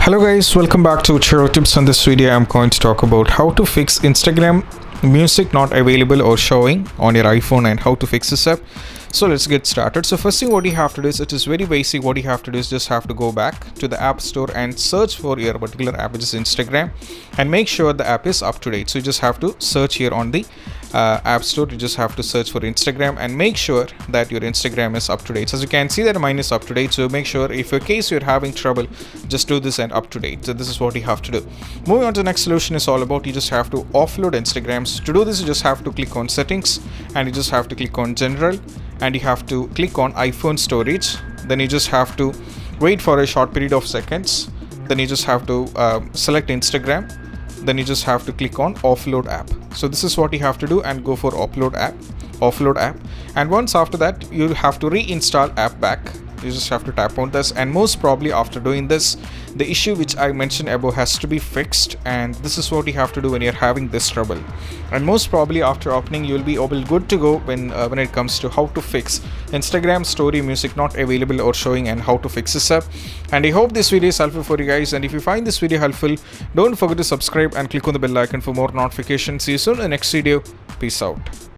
Hello guys, welcome back to Chiro Tips. On this video I'm going to talk about how to fix Instagram music not available or showing on your iPhone and how to fix this up. So let's get started. So first thing what you have to do is, it is very basic. What you have to do is just have to go back to the app store and search for your particular app, which is Instagram, and make sure the app is up to date. So you just have to search here on the app store. You just have to search for Instagram and make sure that your Instagram is up to date. So as you can see that mine is up to date, so make sure if in case you're having trouble, just do this and up to date. So this is what you have to do. Moving on to the next solution is all about, you just have to offload Instagram. So to do this, you just have to click on settings and you just have to click on general and you have to click on iPhone storage. Then you just have to wait for a short period of seconds. Then you just have to select Instagram. Then you just have to click on offload app. So this is what you have to do and go for offload app. And once after that, you have to reinstall app back. You just have to tap on this, and most probably after doing this, the issue which I mentioned above has to be fixed, and this is what you have to do when you're having this trouble. And most probably after opening, you'll be good to go when it comes to how to fix Instagram story music not available or showing and how to fix this up. And I hope this video is helpful for you guys, and if you find this video helpful, don't forget to subscribe and click on the bell icon for more notifications. See you soon in the next video. Peace out.